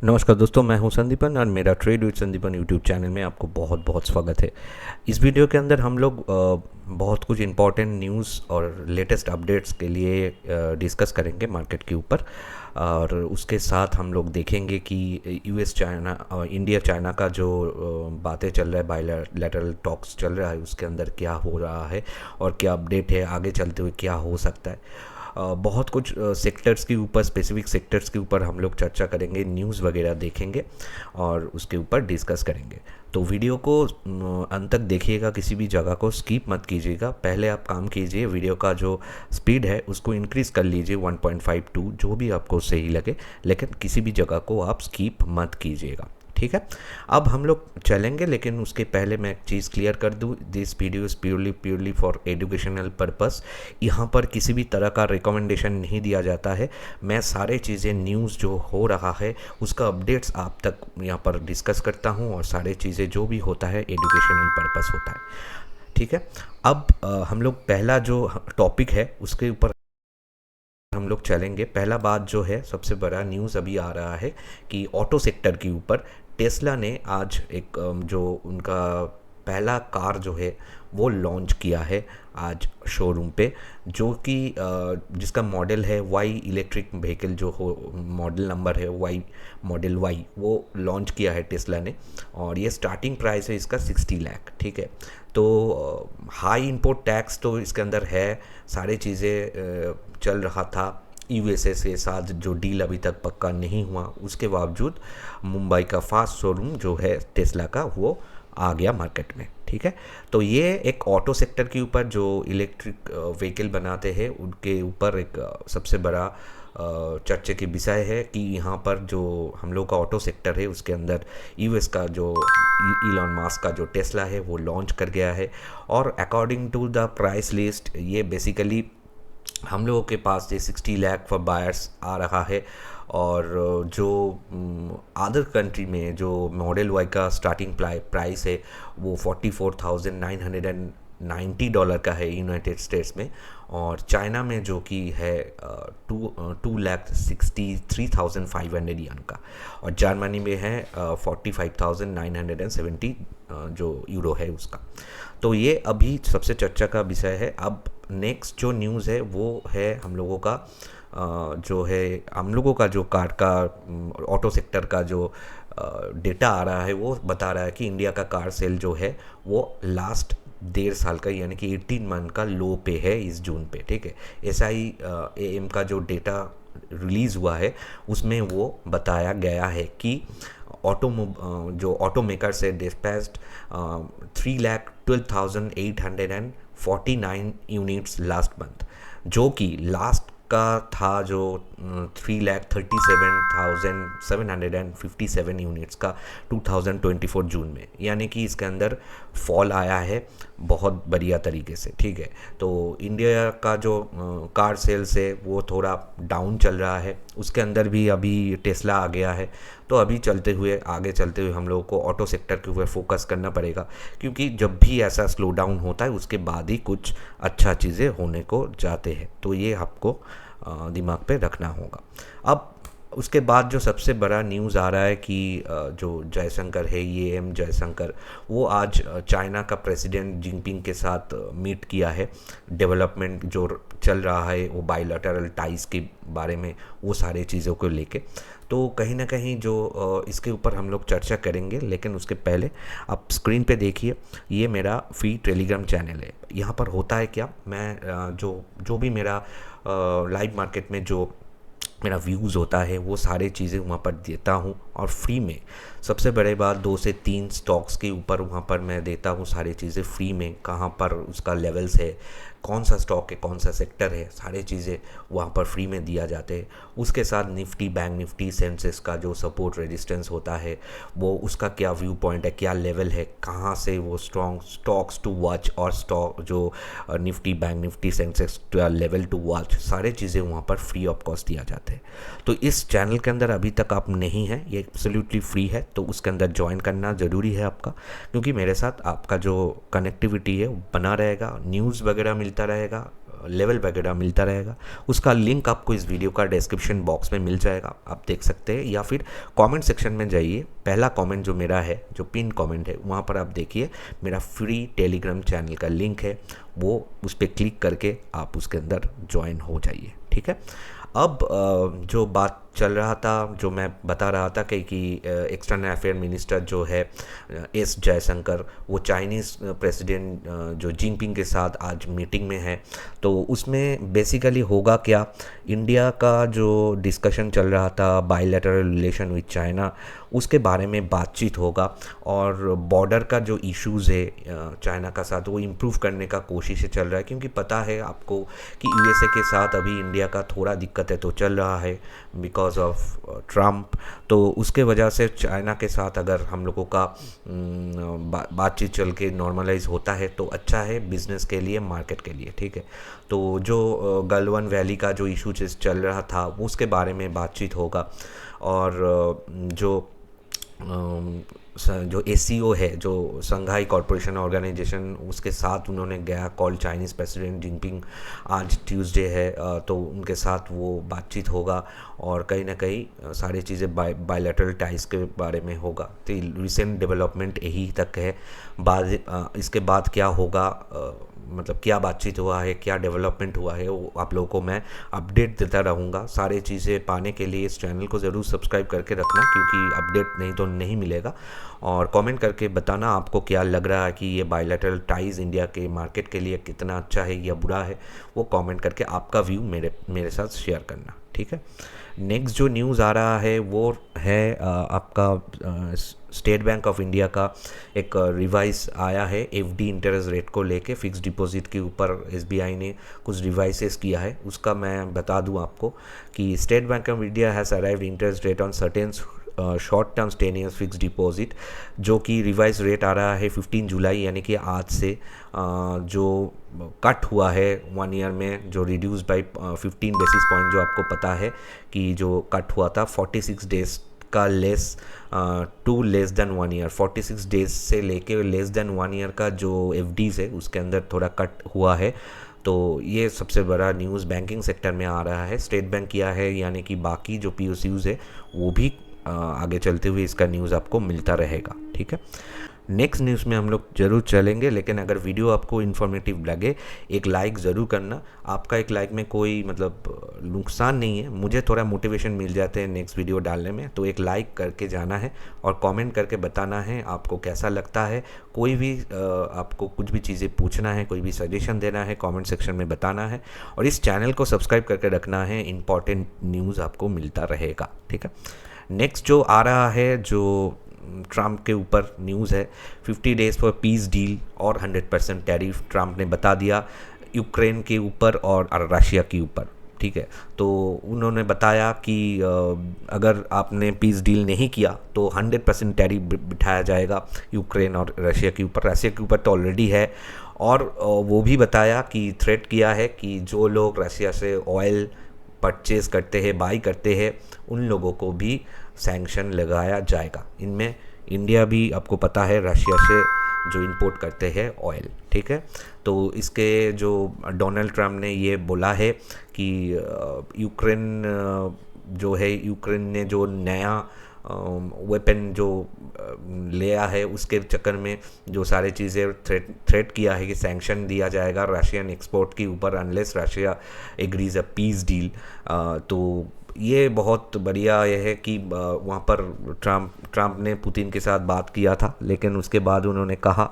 नमस्कार दोस्तों, मैं हूं संदीपन और मेरा trade with Sandipan YouTube channel में आपको बहुत बहुत स्वागत है। इस वीडियो के अंदर हम लोग बहुत कुछ इम्पॉर्टेंट न्यूज़ और लेटेस्ट अपडेट्स के लिए डिस्कस करेंगे मार्केट के ऊपर। और उसके साथ हम लोग देखेंगे कि यूएस चाइना और इंडिया चाइना का जो बातें चल रहा है, बायलैटरल टॉक्स चल रहा है, उसके अंदर क्या हो रहा है और क्या अपडेट है, आगे चलते हुए क्या हो सकता है। बहुत कुछ सेक्टर्स के ऊपर, स्पेसिफिक सेक्टर्स के ऊपर हम लोग चर्चा करेंगे, न्यूज़ वगैरह देखेंगे और उसके ऊपर डिस्कस करेंगे। तो वीडियो को अंत तक देखिएगा, किसी भी जगह को स्किप मत कीजिएगा। पहले आप काम कीजिए, वीडियो का जो स्पीड है उसको इंक्रीज़ कर लीजिए 1.52, जो भी आपको सही लगे, लेकिन किसी भी जगह को आप स्किप मत कीजिएगा, ठीक है। अब हम लोग चलेंगे, लेकिन उसके पहले मैं एक चीज़ क्लियर कर दूँ, this video is purely for educational purpose. यहाँ पर किसी भी तरह का रिकमेंडेशन नहीं दिया जाता है। मैं सारे चीज़ें, न्यूज़ जो हो रहा है उसका अपडेट्स आप तक यहाँ पर डिस्कस करता हूँ, और सारे चीज़ें जो भी होता है एजुकेशनल पर्पस होता है, ठीक है। अब हम लोग पहला जो टॉपिक है उसके ऊपर हम लोग चलेंगे। पहला बात जो है, सबसे बड़ा न्यूज़ अभी आ रहा है कि ऑटो सेक्टर के ऊपर टेस्ला ने आज एक जो उनका पहला कार जो है वो लॉन्च किया है आज शोरूम पे, जो कि जिसका मॉडल है वाई इलेक्ट्रिक व्हीकल, जो हो मॉडल नंबर है वाई, मॉडल वाई, वो लॉन्च किया है टेस्ला ने। और ये स्टार्टिंग प्राइस है इसका 60 लाख, ठीक है। तो हाई इंपोर्ट टैक्स तो इसके अंदर है, सारी चीज़ें चल रहा था। यूएसए के साथ जो डील अभी तक पक्का नहीं हुआ, उसके बावजूद मुंबई का फास्ट शोरूम जो है टेस्ला का, वो आ गया मार्केट में, ठीक है। तो ये एक ऑटो सेक्टर के ऊपर जो इलेक्ट्रिक व्हीकल बनाते हैं उनके ऊपर एक सबसे बड़ा चर्चे की विषय है कि यहाँ पर जो हम लोग का ऑटो सेक्टर है उसके अंदर यूएस का जो इलॉन मस्क का जो टेस्ला है वो लॉन्च कर गया है। और according to the price list, ये बेसिकली हम लोगों के पास ये 60 लाख फॉर बायर्स आ रहा है। और जो अदर कंट्री में जो मॉडल वाई का स्टार्टिंग प्राइस है वो $44,990 का है यूनाइटेड स्टेट्स में। और चाइना में जो कि है 2,63,500 यन का, और जर्मनी में है 45,970 जो यूरो है उसका। तो ये अभी सबसे चर्चा का विषय है। अब नेक्स्ट जो न्यूज़ है वो है हम लोगों का जो है, हम लोगों का जो कार का ऑटो सेक्टर का जो डेटा आ रहा है वो बता रहा है कि इंडिया का कार सेल जो है वो लास्ट 1.5 साल का, यानी कि 18 मंथ का लो पे है इस जून पे, ठीक है। SIAM का जो डेटा रिलीज़ हुआ है उसमें वो बताया गया है कि जो ऑटो मेकर से डिस्पैच्ड 3,12,849 यूनिट्स लास्ट मंथ, जो कि लास्ट का था जो 3,37,757 यूनिट्स का 2024 जून में, यानी कि इसके अंदर फॉल आया है बहुत बढ़िया तरीके से, ठीक है। तो इंडिया का जो कार सेल्स है वो थोड़ा डाउन चल रहा है, उसके अंदर भी अभी टेस्ला आ गया है। तो अभी आगे चलते हुए हम लोगों को ऑटो सेक्टर के ऊपर फोकस करना पड़ेगा, क्योंकि जब भी ऐसा स्लो डाउन होता है उसके बाद ही कुछ अच्छा चीज़ें होने को जाते हैं। तो ये आपको दिमाग पे रखना होगा। अब उसके बाद जो सबसे बड़ा न्यूज़ आ रहा है कि जो जयशंकर है, ये एम जयशंकर, वो आज चाइना का प्रेसिडेंट जिनपिंग के साथ मीट किया है। डेवलपमेंट जो चल रहा है वो बायलैटरल टाइज के बारे में, वो सारे चीज़ों को लेके, तो कहीं ना कहीं जो इसके ऊपर हम लोग चर्चा करेंगे। लेकिन उसके पहले आप स्क्रीन पे देखिए, ये मेरा फ्री टेलीग्राम चैनल है। यहाँ पर होता है क्या, मैं जो भी मेरा लाइव मार्केट में जो मेरा व्यूज़ होता है वो सारे चीज़ें वहाँ पर देता हूँ, और फ्री में। सबसे बड़े बात, 2 से 3 स्टॉक्स के ऊपर वहाँ पर मैं देता हूँ सारी चीज़ें फ्री में, कहाँ पर उसका लेवल्स है, कौन सा स्टॉक है, कौन सा सेक्टर है, सारी चीज़ें वहाँ पर फ्री में दिया जाते हैं। उसके साथ निफ्टी, बैंक निफ्टी, सेंसेक्स का जो सपोर्ट रेजिस्टेंस होता है वो, उसका क्या व्यू पॉइंट है, क्या लेवल है, कहाँ से वो स्ट्रॉन्ग स्टॉक्स टू वॉच, और स्टॉक जो Nifty, bank Nifty, Sensex level to watch, सारे चीज़ें वहाँ पर फ्री ऑफ कॉस्ट दिया जाते हैं। तो इस चैनल के अंदर अभी तक आप नहीं हैं, ये एब्सोल्युटली फ्री है, तो उसके अंदर ज्वाइन करना ज़रूरी है आपका, क्योंकि मेरे साथ आपका जो कनेक्टिविटी है वो बना रहेगा, न्यूज़ वगैरह मिलता रहेगा, लेवल वगैरह मिलता रहेगा। उसका लिंक आपको इस वीडियो का डिस्क्रिप्शन बॉक्स में मिल जाएगा, आप देख सकते हैं, या फिर कमेंट सेक्शन में जाइए, पहला कमेंट जो मेरा है, जो पिन कमेंट है, वहाँ पर आप देखिए मेरा फ्री टेलीग्राम चैनल का लिंक है, वो उस पर क्लिक करके आप उसके अंदर ज्वाइन हो जाइए, ठीक है। अब जो बात चल रहा था, जो मैं बता रहा था कि एक्सटर्नल अफेयर मिनिस्टर जो है एस जयशंकर, वो चाइनीज़ प्रेसिडेंट जो जिनपिंग के साथ आज मीटिंग में है। तो उसमें बेसिकली होगा क्या, इंडिया का जो डिस्कशन चल रहा था बायलैटरल रिलेशन विद चाइना, उसके बारे में बातचीत होगा, और बॉर्डर का जो इश्यूज़ है चाइना का साथ, वो इम्प्रूव करने का कोशिश चल रहा है, क्योंकि पता है आपको कि यूएसए के साथ अभी इंडिया का थोड़ा दिक्कत है तो चल रहा है बिकॉज ऑफ ट्रम्प। तो उसके वजह से चाइना के साथ अगर हम लोगों का बातचीत चल के नॉर्मलाइज होता है तो अच्छा है बिज़नेस के लिए, मार्केट के लिए, ठीक है। तो जो गलवान वैली का जो इशू चल रहा था उसके बारे में बातचीत होगा, और जो ACO है, जो संघाई कॉरपोरेशन ऑर्गेनाइजेशन, उसके साथ उन्होंने गया कॉल चाइनीज़ प्रेसिडेंट जिनपिंग, आज ट्यूसडे है, तो उनके साथ वो बातचीत होगा, और कहीं ना कहीं सारी चीज़ें बायलैटरल टाइज के बारे में होगा। तो रिसेंट डेवलपमेंट यही तक है, इसके बाद क्या होगा, मतलब क्या बातचीत हुआ है, क्या डेवलपमेंट हुआ है, वो आप लोगों को मैं अपडेट देता रहूँगा। सारी चीज़ें पाने के लिए इस चैनल को ज़रूर सब्सक्राइब करके रखना, क्योंकि अपडेट नहीं तो नहीं मिलेगा। और कमेंट करके बताना आपको क्या लग रहा है कि ये बायलैटरल टाइज इंडिया के मार्केट के लिए कितना अच्छा है या बुरा है, वो कमेंट करके आपका व्यू मेरे साथ शेयर करना, ठीक है। नेक्स्ट जो न्यूज़ आ रहा है वो है आपका स्टेट बैंक ऑफ इंडिया का एक रिवाइज आया है FD इंटरेस्ट रेट को लेके। फिक्स डिपॉजिट के ऊपर SBI ने कुछ रिवाइसेस किया है, उसका मैं बता दूं आपको कि state bank of India has arrived interest rate on certain short term 10 years fix deposit, जो कि रिवाइज रेट आ रहा है 15 जुलाई, यानी कि आज से, जो कट हुआ है 1 ईयर में, जो रिड्यूस बाई 15 बेसिस पॉइंट, जो आपको पता है कि जो कट हुआ था 46 डेज का less to less than 1 year, 46 days से लेके लेस देन 1 ईयर का जो FDs है उसके अंदर थोड़ा कट हुआ है। तो ये सबसे बड़ा न्यूज़ बैंकिंग सेक्टर में आ रहा है। स्टेट बैंक किया है, यानी कि बाकी जो PSUs है वो भी आगे चलते हुए इसका न्यूज़ आपको मिलता रहेगा, ठीक है। नेक्स्ट न्यूज़ में हम लोग ज़रूर चलेंगे, लेकिन अगर वीडियो आपको इन्फॉर्मेटिव लगे, एक लाइक ज़रूर करना। आपका एक लाइक में कोई मतलब नुकसान नहीं है, मुझे थोड़ा मोटिवेशन मिल जाते हैं नेक्स्ट वीडियो डालने में। तो एक लाइक करके जाना है और कमेंट करके बताना है आपको कैसा लगता है। कोई भी आपको कुछ भी चीज़ें पूछना है, कोई भी सजेशन देना है, कमेंट सेक्शन में बताना है, और इस चैनल को सब्सक्राइब करके रखना है, इंपॉर्टेंट न्यूज़ आपको मिलता रहेगा, ठीक है। नेक्स्ट जो आ रहा है, जो ट्रम्प के ऊपर न्यूज़ है, 50 डेज फॉर पीस डील और 100% टैरिफ ट्रम्प ने बता दिया यूक्रेन के ऊपर और रशिया के ऊपर, ठीक है। तो उन्होंने बताया कि अगर आपने पीस डील नहीं किया तो 100% टैरिफ बिठाया जाएगा यूक्रेन और रशिया के ऊपर। रशिया के ऊपर तो ऑलरेडी है, और वो भी बताया कि थ्रेट किया है कि जो लोग रशिया से ऑयल परचेज़ करते हैं, बाई करते हैं, उन लोगों को भी सैंक्शन लगाया जाएगा। इनमें इंडिया भी, आपको पता है, रशिया से जो इंपोर्ट करते हैं ऑयल, ठीक है। तो इसके जो डोनाल्ड ट्रम्प ने ये बोला है कि यूक्रेन जो है, यूक्रेन ने जो नया वेपन जो लिया है उसके चक्कर में जो सारी चीज़ें थ्रेट किया है कि सैंक्शन दिया जाएगा रशियन एक्सपोर्ट के ऊपर unless Russia agrees a peace deal. तो ये बहुत बढ़िया ये है कि वहाँ पर ट्रम्प ने पुतिन के साथ बात किया था, लेकिन उसके बाद उन्होंने कहा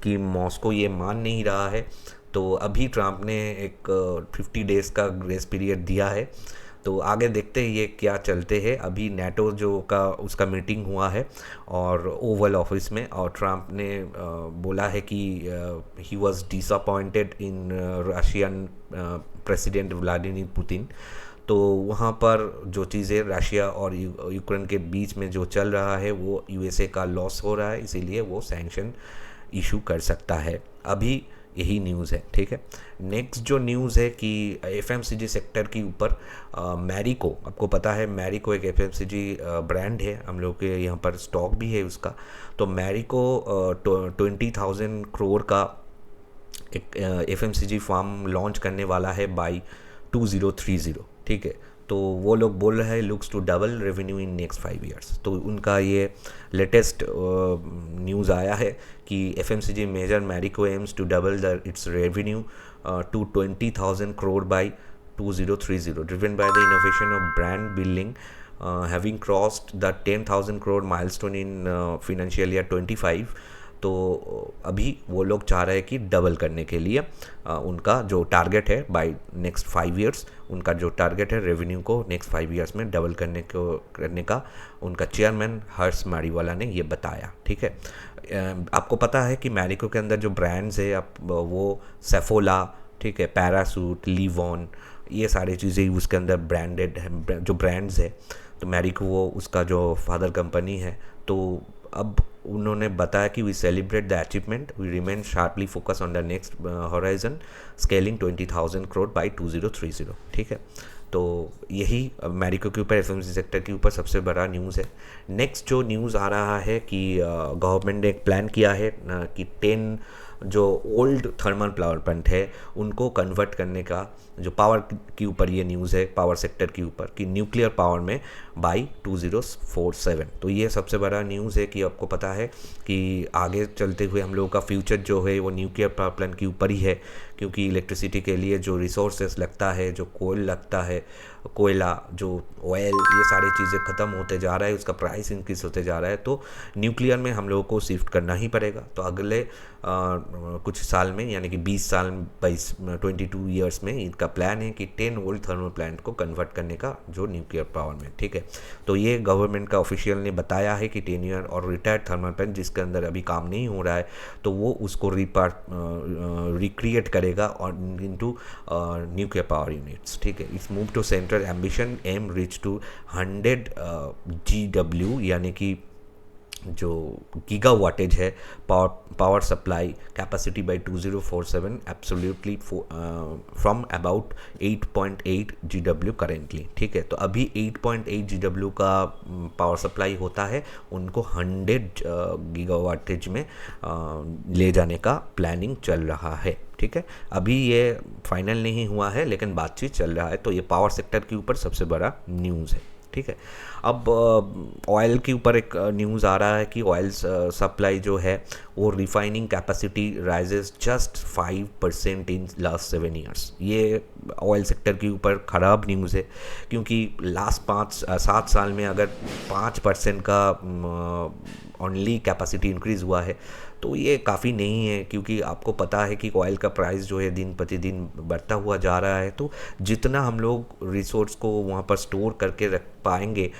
कि मॉस्को ये मान नहीं रहा है। तो अभी ट्रम्प ने एक 50 डेज़ का ग्रेस पीरियड दिया है। तो आगे देखते हैं ये क्या चलते हैं। अभी नेटो जो का उसका मीटिंग हुआ है और ओवल ऑफिस में, और ट्रम्प ने बोला है कि he was disappointed in Russian president Vladimir Putin. तो वहाँ पर जो चीज़ें रशिया और यूक्रेन के बीच में जो चल रहा है वो यूएसए का लॉस हो रहा है, इसीलिए वो सैंक्शन इशू कर सकता है। अभी यही न्यूज़ है, ठीक है। नेक्स्ट जो न्यूज़ है कि FMCG सेक्टर के ऊपर मैरिको, आपको पता है मैरिको एक FMCG ब्रांड है, हम लोग के यहाँ पर स्टॉक भी है उसका। तो मैरिको 20,000 करोड़ का एक FMCG फार्म लॉन्च करने वाला है बाई 2030, ठीक है। तो वो लोग बोल रहे हैं looks to double revenue in next 5 years. तो उनका ये लेटेस्ट न्यूज़ आया है कि FMCG major Marico aims to double the its revenue to 20,000 crore by 2030, driven by the innovation of brand building, having crossed the 10,000 crore milestone in financial year 25। तो अभी वो लोग चाह रहे हैं कि डबल करने के लिए उनका जो टारगेट है बाय नेक्स्ट 5 ईयर्स, उनका जो टारगेट है रेवेन्यू को नेक्स्ट 5 ईयर्स में डबल करने का उनका चेयरमैन हर्ष मारीवाला ने ये बताया, ठीक है। आपको पता है कि मैरिको के अंदर जो ब्रांड्स है आप वो सेफोला, ठीक है, पैरासूट, लीवॉन, ये सारी चीज़ें उसके अंदर ब्रांडेड है, जो ब्रांड्स है। तो मैरिको वो उसका जो फादर कंपनी है। तो अब उन्होंने बताया कि we celebrate the achievement, we remain sharply focus on the next horizon, scaling 20,000 crore by 2030, ठीक है। तो यही मैरिको के ऊपर FMCG सेक्टर के ऊपर सबसे बड़ा न्यूज़ है। नेक्स्ट जो न्यूज़ आ रहा है कि गवर्नमेंट ने एक प्लान किया है कि 10 जो ओल्ड थर्मल पावर प्लांट है उनको कन्वर्ट करने का, जो पावर के ऊपर ये न्यूज़ है, पावर सेक्टर के ऊपर, कि न्यूक्लियर पावर में बाई 2047। तो ये सबसे बड़ा न्यूज़ है कि आपको पता है कि आगे चलते हुए हम लोगों का फ्यूचर जो है वो न्यूक्लियर पावर प्लांट के ऊपर ही है, क्योंकि इलेक्ट्रिसिटी के लिए जो रिसोर्सेस लगता है, जो कोल लगता है, कोयला, जो ऑयल, ये सारी चीज़ें ख़त्म होते जा रहा है, उसका प्राइस इंक्रीज होते जा रहा है। तो न्यूक्लियर में हम लोगों को शिफ्ट करना ही पड़ेगा। तो अगले कुछ साल में, यानी कि 20 साल 22 ईयर्स में इनका प्लान है कि 10 ओल्ड थर्मल प्लांट को कन्वर्ट करने का जो न्यूक्लियर पावर में, ठीक है। तो ये गवर्नमेंट का ऑफिशियल ने बताया है कि 10 ईयर और रिटायर्ड थर्मल प्लांट जिसके अंदर अभी काम नहीं हो रहा है तो वो उसको रिक्रिएट करेगा और इनटू न्यूक्लियर पावर यूनिट्स, ठीक है। It's move to central ambition aim reach to 100 GW, यानी कि जो गीगा वाटेज है power supply capacity by 2047, absolutely from about 8.8 GW currently, ठीक है। तो अभी 8.8 GW का पावर सप्लाई होता है, उनको 100 गीगा वाटेज में ले जाने का प्लानिंग चल रहा है, ठीक है। अभी ये फाइनल नहीं हुआ है लेकिन बातचीत चल रहा है। तो ये पावर सेक्टर के ऊपर सबसे बड़ा न्यूज़ है, ठीक है। अब ऑयल के ऊपर एक न्यूज़ आ रहा है कि ऑयल सप्लाई जो है वो refining capacity rises just 5% in last 7 years. ये ऑयल सेक्टर के ऊपर ख़राब न्यूज़ है, क्योंकि लास्ट 7 साल में अगर 5% का ओनली कैपेसिटी इंक्रीज़ हुआ है तो ये काफ़ी नहीं है, क्योंकि आपको पता है कि ऑयल का प्राइस जो है दिन प्रतिदिन बढ़ता हुआ जा रहा है। तो जितना हम लोग रिसोर्स को वहाँ पर स्टोर करके रख पाएंगे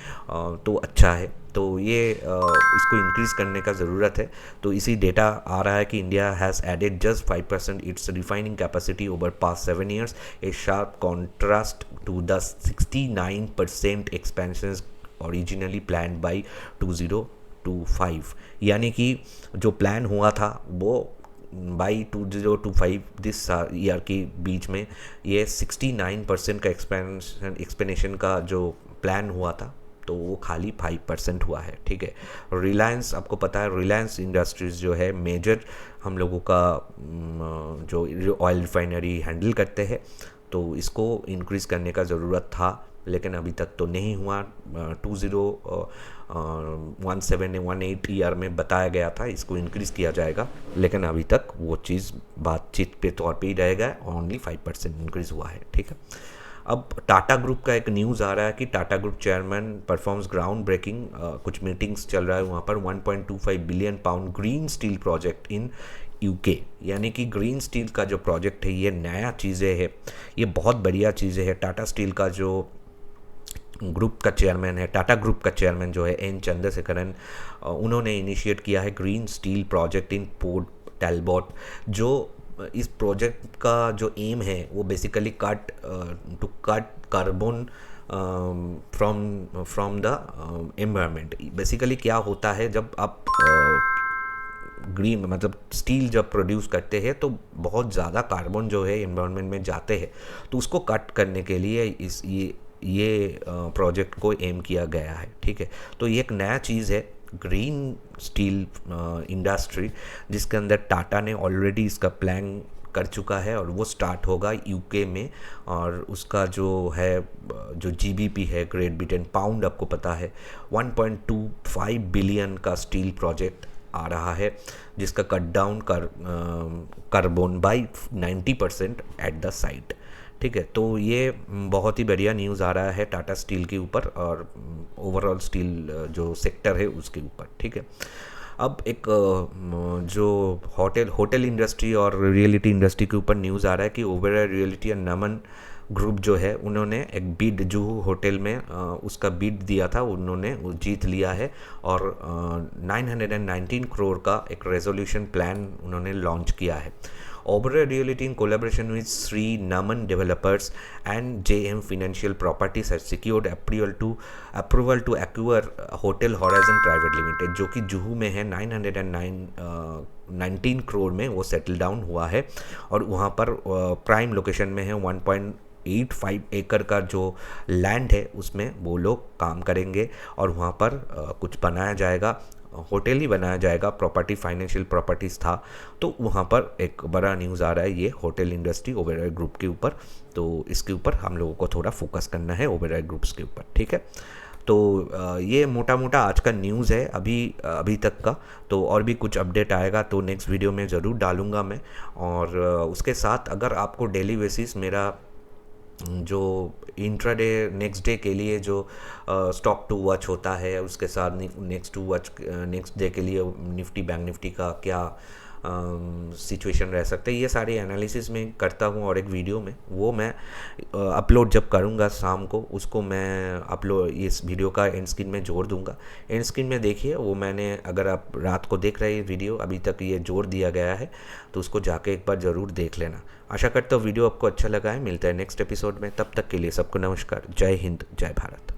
तो अच्छा है। तो ये इसको इंक्रीज़ करने का ज़रूरत है। तो इसी डेटा आ रहा है कि India has added just 5% its refining capacity over past 7 years, a sharp contrast to the 69% expansion originally planned by 2025। यानी कि जो प्लान हुआ था वो बाई 2025 दिस ईयर के बीच में ये 69% का एक्सपेंशन का जो प्लान हुआ था तो वो खाली 5% हुआ है, ठीक है। रिलायंस, आपको पता है रिलायंस इंडस्ट्रीज़ जो है मेजर हम लोगों का जो ऑयल रिफाइनरी हैंडल करते हैं, तो इसको इंक्रीज़ करने का ज़रूरत था लेकिन अभी तक तो नहीं हुआ। 2017-18 ईयर में बताया गया था इसको इंक्रीज़ किया जाएगा, लेकिन अभी तक वो चीज़ बातचीत पे तौर पे ही रहेगा, ओनली 5% इंक्रीज़ हुआ है, ठीक है। अब टाटा ग्रुप का एक न्यूज़ आ रहा है कि Tata group chairman performs ground breaking, कुछ मीटिंग्स चल रहा है वहाँ पर। 1.25 billion pound green steel project in UK, यानी कि ग्रीन स्टील का जो प्रोजेक्ट है ये नया चीज़ें है, ये बहुत बढ़िया चीज़ें है। टाटा स्टील का जो ग्रुप का चेयरमैन है, टाटा ग्रुप का चेयरमैन जो है N चंद्रशेखरन, उन्होंने इनिशिएट किया है green steel project in Port Talbot. जो इस प्रोजेक्ट का जो एम है वो basically cut carbon from the environment. Basically क्या होता है, जब आप ग्रीन मतलब स्टील जब प्रोड्यूस करते हैं तो बहुत ज़्यादा कार्बन जो है एनवायरनमेंट में जाते हैं, तो उसको कट करने के लिए ये प्रोजेक्ट को एम किया गया है, ठीक है। तो ये एक नया चीज़ है ग्रीन स्टील इंडस्ट्री, जिसके अंदर टाटा ने ऑलरेडी इसका प्लान कर चुका है और वो स्टार्ट होगा यूके में। और उसका जो है जो जीबीपी है ग्रेट ब्रिटेन पाउंड, आपको पता है 1.25 बिलियन का स्टील प्रोजेक्ट आ रहा है, जिसका cut down carbon by 90% at the site. ठीक है, तो ये बहुत ही बढ़िया न्यूज़ आ रहा है टाटा स्टील के ऊपर और ओवरऑल स्टील जो सेक्टर है उसके ऊपर। ठीक है, अब एक जो होटल इंडस्ट्री और रियलिटी इंडस्ट्री के ऊपर न्यूज़ आ रहा है कि Oberoi reality and Naman group जो है उन्होंने एक बिड जुहू होटल में उसका बिड दिया था, उन्होंने वो जीत लिया है और 919 करोड़ का एक रेजोल्यूशन प्लान उन्होंने लॉन्च किया है। Oberoi Realty in collaboration with Sri Naman Developers and JM Financial Properties has secured approval to acquire Hotel Horizon Private Limited, जो कि जुहू में है। 919 करोड़ में वो सेटल डाउन हुआ है और वहाँ पर प्राइम लोकेशन में है। 1.85 एकड़ का जो लैंड है उसमें वो लोग काम करेंगे और वहाँ पर कुछ बनाया जाएगा, होटल ही बनाया जाएगा। प्रॉपर्टी फाइनेंशियल प्रॉपर्टीज़ था, तो वहाँ पर एक बड़ा न्यूज़ आ रहा है ये होटल इंडस्ट्री ओबेरॉय ग्रुप के ऊपर। तो इसके ऊपर हम लोगों को थोड़ा फोकस करना है ओबेरॉय ग्रुप्स के ऊपर। ठीक है, तो ये मोटा मोटा आज का न्यूज़ है अभी तक का। तो और भी कुछ अपडेट आएगा तो नेक्स्ट वीडियो में ज़रूर डालूँगा मैं। और उसके साथ अगर आपको डेली बेसिस मेरा जो इंट्राडे नेक्स्ट डे के लिए जो स्टॉक टू वॉच होता है, उसके साथ नेक्स्ट डे के लिए निफ्टी बैंक निफ्टी का क्या सिचुएशन रह सकता है, ये सारी एनालिसिस में करता हूँ। और एक वीडियो में वो मैं अपलोड जब करूँगा शाम को, उसको मैं इस वीडियो का एंड स्क्रीन में जोड़ दूँगा। एंड स्क्रीन में देखिए, वो मैंने, अगर आप रात को देख रहे हैं वीडियो, अभी तक ये जोड़ दिया गया है, तो उसको जाके एक बार ज़रूर देख लेना। आशा करता हूँ वीडियो आपको अच्छा लगा है। मिलता है नेक्स्ट एपिसोड में, तब तक के लिए सबको नमस्कार। जय हिंद, जय भारत।